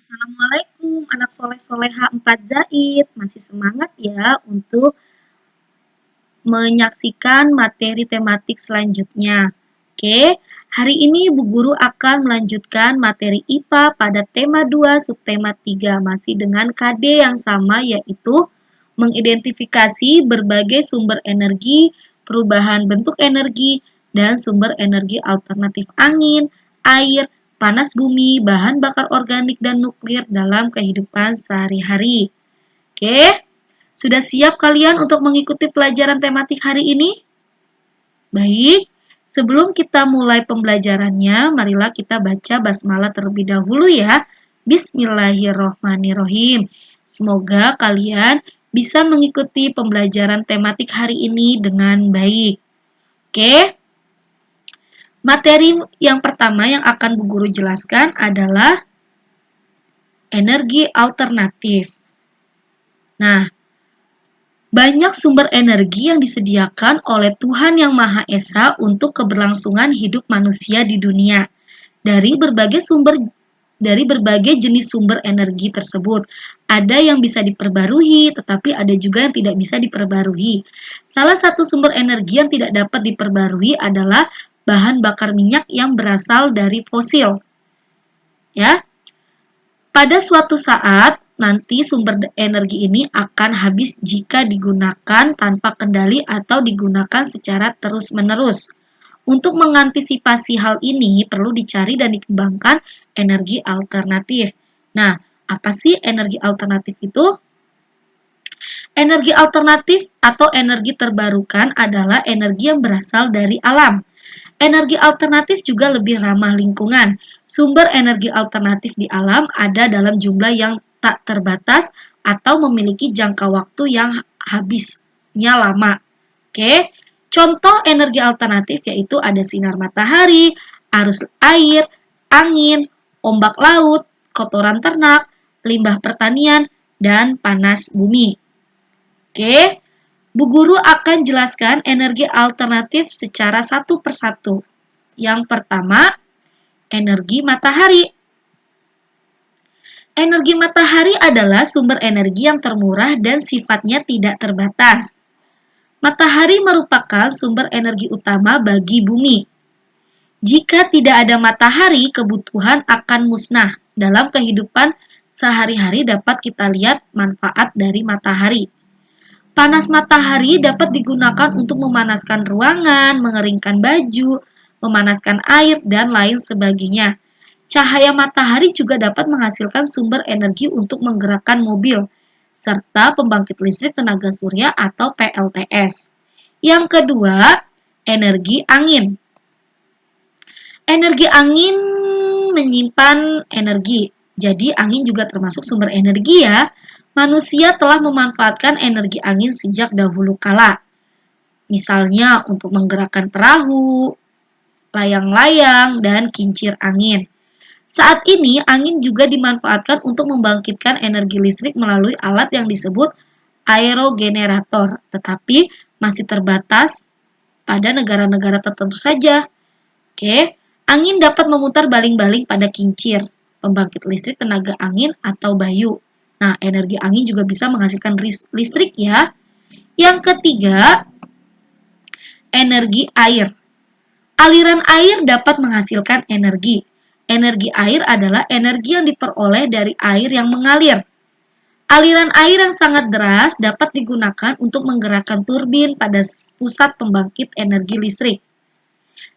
Assalamualaikum anak soleh-soleha 4 Zaid. Masih semangat ya untuk menyaksikan materi tematik selanjutnya. Oke, hari ini Bu Guru akan melanjutkan materi IPA pada tema 2 subtema 3 masih dengan KD yang sama yaitu mengidentifikasi berbagai sumber energi, perubahan bentuk energi, dan sumber energi alternatif angin, air, panas bumi, bahan bakar organik, dan nuklir dalam kehidupan sehari-hari. Oke, sudah siap kalian untuk mengikuti pelajaran tematik hari ini? Baik, sebelum kita mulai pembelajarannya, marilah kita baca basmalah terlebih dahulu ya. Bismillahirrohmanirrohim. Semoga kalian bisa mengikuti pembelajaran tematik hari ini dengan baik. Oke, materi yang pertama yang akan Bu Guru jelaskan adalah energi alternatif. Nah, banyak sumber energi yang disediakan oleh Tuhan Yang Maha Esa untuk keberlangsungan hidup manusia di dunia. Dari berbagai jenis sumber energi tersebut, ada yang bisa diperbarui, tetapi ada juga yang tidak bisa diperbarui. Salah satu sumber energi yang tidak dapat diperbarui adalah bahan bakar minyak yang berasal dari fosil. Ya, pada suatu saat, nanti sumber energi ini akan habis jika digunakan tanpa kendali atau digunakan secara terus-menerus. Untuk mengantisipasi hal ini, perlu dicari dan dikembangkan energi alternatif. Nah, apa sih energi alternatif itu? Energi alternatif atau energi terbarukan adalah energi yang berasal dari alam. Energi alternatif juga lebih ramah lingkungan. Sumber energi alternatif di alam ada dalam jumlah yang tak terbatas atau memiliki jangka waktu yang habisnya lama. Oke, contoh energi alternatif yaitu ada sinar matahari, arus air, angin, ombak laut, kotoran ternak, limbah pertanian, dan panas bumi. Oke, Bu Guru akan jelaskan energi alternatif secara satu persatu. Yang pertama, energi matahari. Energi matahari adalah sumber energi yang termurah dan sifatnya tidak terbatas. Matahari merupakan sumber energi utama bagi bumi. Jika tidak ada matahari, kebutuhan akan musnah. Dalam kehidupan sehari-hari dapat kita lihat manfaat dari matahari. Panas matahari dapat digunakan untuk memanaskan ruangan, mengeringkan baju, memanaskan air, dan lain sebagainya. Cahaya matahari juga dapat menghasilkan sumber energi untuk menggerakkan mobil, serta pembangkit listrik tenaga surya atau PLTS. Yang kedua, energi angin. Energi angin menyimpan energi, jadi angin juga termasuk sumber energi ya. Manusia telah memanfaatkan energi angin sejak dahulu kala. Misalnya untuk menggerakkan perahu, layang-layang, dan kincir angin. Saat ini, angin juga dimanfaatkan untuk membangkitkan energi listrik melalui alat yang disebut aerogenerator, tetapi masih terbatas pada negara-negara tertentu saja. Oke, angin dapat memutar baling-baling pada kincir, pembangkit listrik tenaga angin atau bayu. Nah, energi angin juga bisa menghasilkan listrik ya. Yang ketiga, energi air. Aliran air dapat menghasilkan energi. Energi air adalah energi yang diperoleh dari air yang mengalir. Aliran air yang sangat deras dapat digunakan untuk menggerakkan turbin pada pusat pembangkit energi listrik.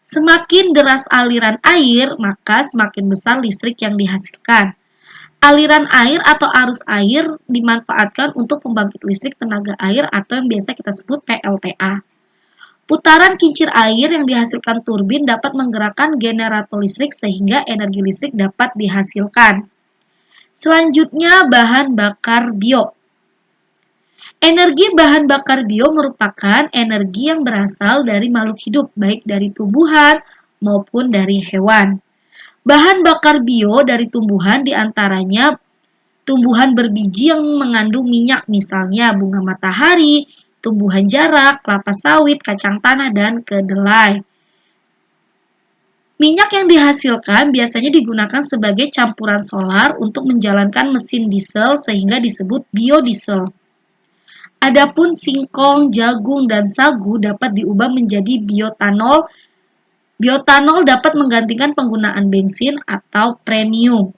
Semakin deras aliran air, maka semakin besar listrik yang dihasilkan. Aliran air atau arus air dimanfaatkan untuk pembangkit listrik tenaga air atau yang biasa kita sebut PLTA. Putaran kincir air yang dihasilkan turbin dapat menggerakkan generator listrik sehingga energi listrik dapat dihasilkan. Selanjutnya, bahan bakar bio. Energi bahan bakar bio merupakan energi yang berasal dari makhluk hidup, baik dari tumbuhan maupun dari hewan. Bahan bakar bio dari tumbuhan diantaranya tumbuhan berbiji yang mengandung minyak, misalnya bunga matahari, tumbuhan jarak, kelapa sawit, kacang tanah, dan kedelai. Minyak yang dihasilkan biasanya digunakan sebagai campuran solar untuk menjalankan mesin diesel sehingga disebut biodiesel. Adapun singkong, jagung, dan sagu dapat diubah menjadi biotanol. Biotanol dapat menggantikan penggunaan bensin atau premium.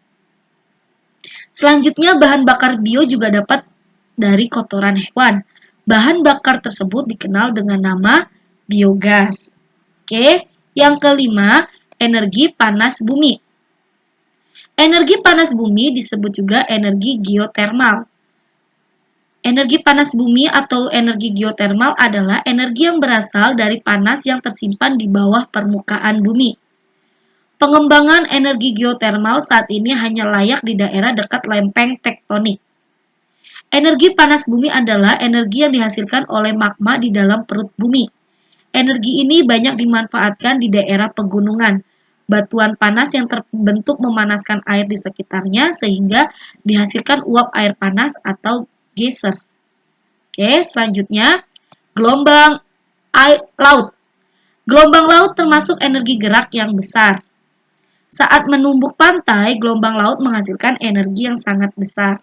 Selanjutnya, bahan bakar bio juga dapat dari kotoran hewan. Bahan bakar tersebut dikenal dengan nama biogas. Oke, yang kelima, energi panas bumi. Energi panas bumi disebut juga energi geotermal. Energi panas bumi atau energi geotermal adalah energi yang berasal dari panas yang tersimpan di bawah permukaan bumi. Pengembangan energi geotermal saat ini hanya layak di daerah dekat lempeng tektonik. Energi panas bumi adalah energi yang dihasilkan oleh magma di dalam perut bumi. Energi ini banyak dimanfaatkan di daerah pegunungan. Batuan panas yang terbentuk memanaskan air di sekitarnya sehingga dihasilkan uap air panas atau geyser. Oke, selanjutnya gelombang laut. Gelombang laut termasuk energi gerak yang besar. Saat menumbuk pantai, gelombang laut menghasilkan energi yang sangat besar.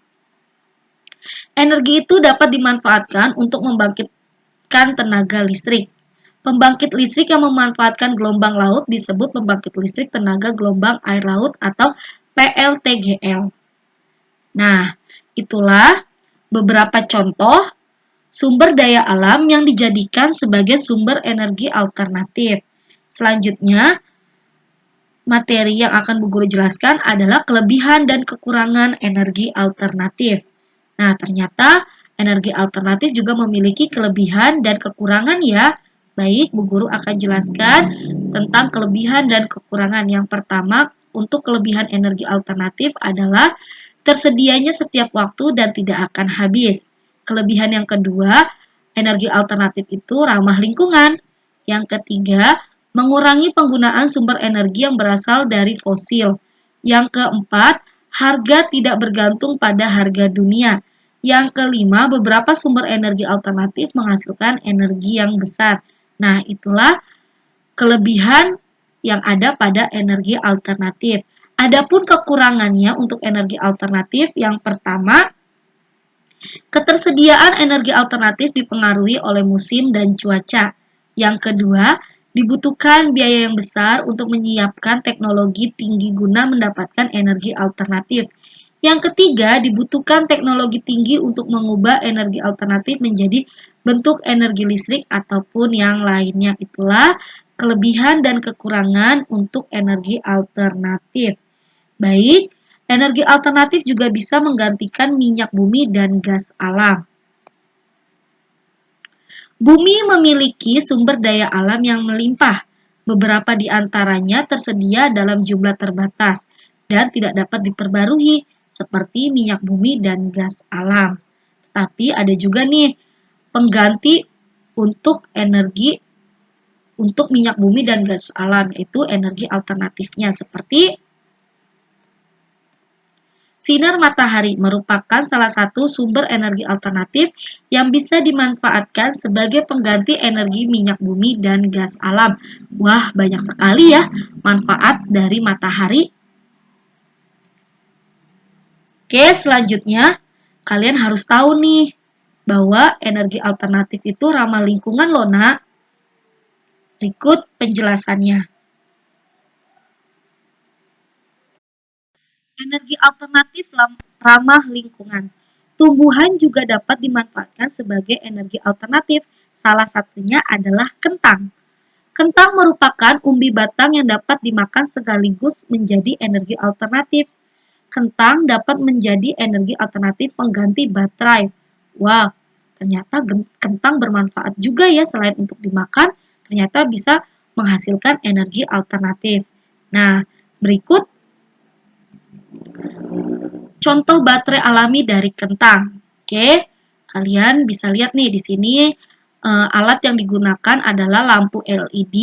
Energi itu dapat dimanfaatkan untuk membangkitkan tenaga listrik. Pembangkit listrik yang memanfaatkan gelombang laut disebut pembangkit listrik tenaga gelombang air laut atau PLTGL. Nah, itulah beberapa contoh sumber daya alam yang dijadikan sebagai sumber energi alternatif. Selanjutnya, materi yang akan Bu Guru jelaskan adalah kelebihan dan kekurangan energi alternatif. Nah, ternyata energi alternatif juga memiliki kelebihan dan kekurangan ya. Baik, Bu Guru akan jelaskan tentang kelebihan dan kekurangan. Yang pertama, untuk kelebihan energi alternatif adalah tersedianya setiap waktu dan tidak akan habis. Kelebihan yang kedua, energi alternatif itu ramah lingkungan. Yang ketiga, mengurangi penggunaan sumber energi yang berasal dari fosil. Yang keempat, harga tidak bergantung pada harga dunia. Yang kelima, beberapa sumber energi alternatif menghasilkan energi yang besar. Nah, itulah kelebihan yang ada pada energi alternatif. Adapun kekurangannya untuk energi alternatif, yang pertama, ketersediaan energi alternatif dipengaruhi oleh musim dan cuaca. Yang kedua, dibutuhkan biaya yang besar untuk menyiapkan teknologi tinggi guna mendapatkan energi alternatif. Yang ketiga, dibutuhkan teknologi tinggi untuk mengubah energi alternatif menjadi bentuk energi listrik ataupun yang lainnya. Itulah kelebihan dan kekurangan untuk energi alternatif. Baik, energi alternatif juga bisa menggantikan minyak bumi dan gas alam. Bumi memiliki sumber daya alam yang melimpah. Beberapa di antaranya tersedia dalam jumlah terbatas dan tidak dapat diperbarui, seperti minyak bumi dan gas alam. Tapi ada juga nih pengganti untuk energi untuk minyak bumi dan gas alam, yaitu energi alternatifnya seperti sinar matahari merupakan salah satu sumber energi alternatif yang bisa dimanfaatkan sebagai pengganti energi minyak bumi dan gas alam. Wah, banyak sekali ya manfaat dari matahari. Oke, selanjutnya kalian harus tahu nih bahwa energi alternatif itu ramah lingkungan loh, Nak. Berikut penjelasannya. Energi alternatif ramah lingkungan. Tumbuhan juga dapat dimanfaatkan sebagai energi alternatif. Salah satunya adalah kentang. Kentang merupakan umbi batang yang dapat dimakan sekaligus menjadi energi alternatif. Kentang dapat menjadi energi alternatif pengganti baterai. Wow, ternyata kentang bermanfaat juga ya, selain untuk dimakan, ternyata bisa menghasilkan energi alternatif. Nah, berikut contoh baterai alami dari kentang. Oke, kalian bisa lihat nih di sini alat yang digunakan adalah lampu LED,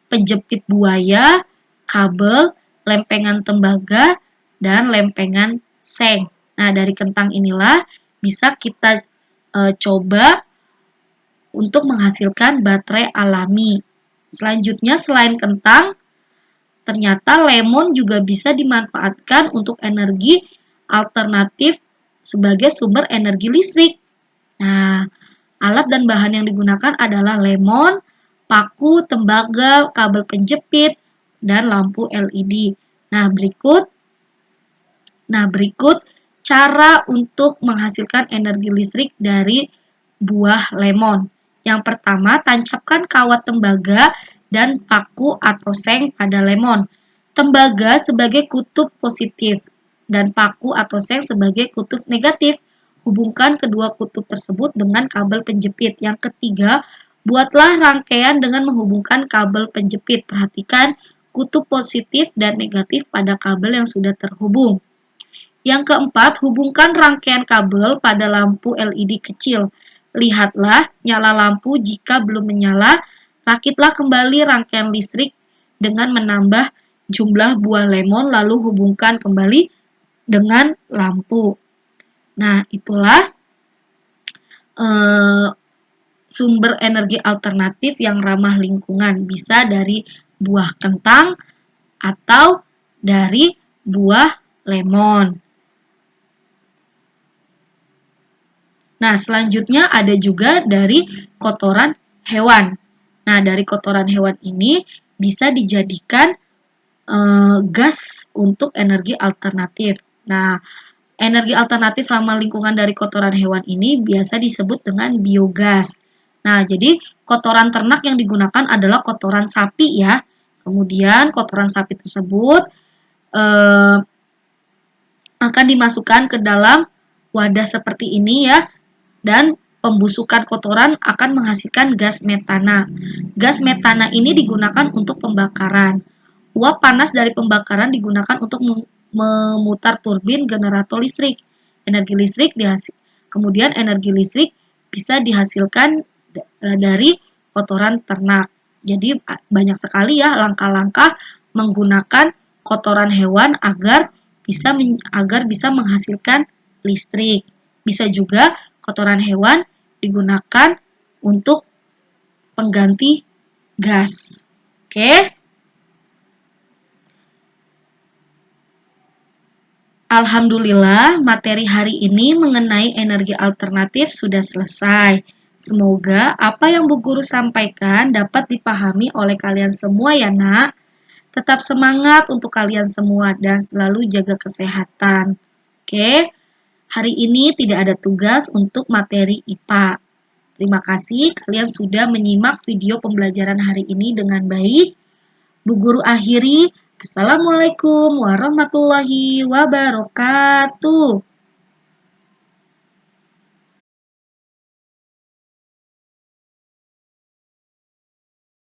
penjepit buaya, kabel, lempengan tembaga, dan lempengan seng. Nah, dari kentang inilah bisa kita coba untuk menghasilkan baterai alami. Selanjutnya, selain kentang, ternyata lemon juga bisa dimanfaatkan untuk energi alternatif sebagai sumber energi listrik. Nah, alat dan bahan yang digunakan adalah lemon, paku, tembaga, kabel penjepit, dan lampu LED. Nah, berikut cara untuk menghasilkan energi listrik dari buah lemon. Yang pertama, tancapkan kawat tembaga dan paku atau seng pada lemon. Tembaga sebagai kutub positif dan paku atau seng sebagai kutub negatif. Hubungkan kedua kutub tersebut dengan kabel penjepit. Yang ketiga, buatlah rangkaian dengan menghubungkan kabel penjepit. Perhatikan kutub positif dan negatif pada kabel yang sudah terhubung. Yang keempat, hubungkan rangkaian kabel pada lampu LED kecil. Lihatlah nyala lampu jika belum menyala. Rakitlah kembali rangkaian listrik dengan menambah jumlah buah lemon lalu hubungkan kembali dengan lampu. Nah, itulah sumber energi alternatif yang ramah lingkungan. Bisa dari buah kentang atau dari buah lemon. Nah, selanjutnya ada juga dari kotoran hewan. Nah, dari kotoran hewan ini bisa dijadikan gas untuk energi alternatif. Nah, energi alternatif ramah lingkungan dari kotoran hewan ini biasa disebut dengan biogas. Nah, jadi kotoran ternak yang digunakan adalah kotoran sapi ya. Kemudian kotoran sapi tersebut akan dimasukkan ke dalam wadah seperti ini ya. Dan pembusukan kotoran akan menghasilkan gas metana. Gas metana ini digunakan untuk pembakaran. Uap panas dari pembakaran digunakan untuk memutar turbin generator listrik. Kemudian energi listrik bisa dihasilkan dari kotoran ternak. Jadi banyak sekali ya langkah-langkah menggunakan kotoran hewan agar bisa menghasilkan listrik. Bisa juga kotoran hewan digunakan untuk pengganti gas. Oke. Alhamdulillah, materi hari ini mengenai energi alternatif sudah selesai. Semoga apa yang Bu Guru sampaikan dapat dipahami oleh kalian semua ya, Nak. Tetap semangat untuk kalian semua dan selalu jaga kesehatan. Oke. Hari ini tidak ada tugas untuk materi IPA. Terima kasih kalian sudah menyimak video pembelajaran hari ini dengan baik. Bu Guru akhiri. Assalamualaikum warahmatullahi wabarakatuh.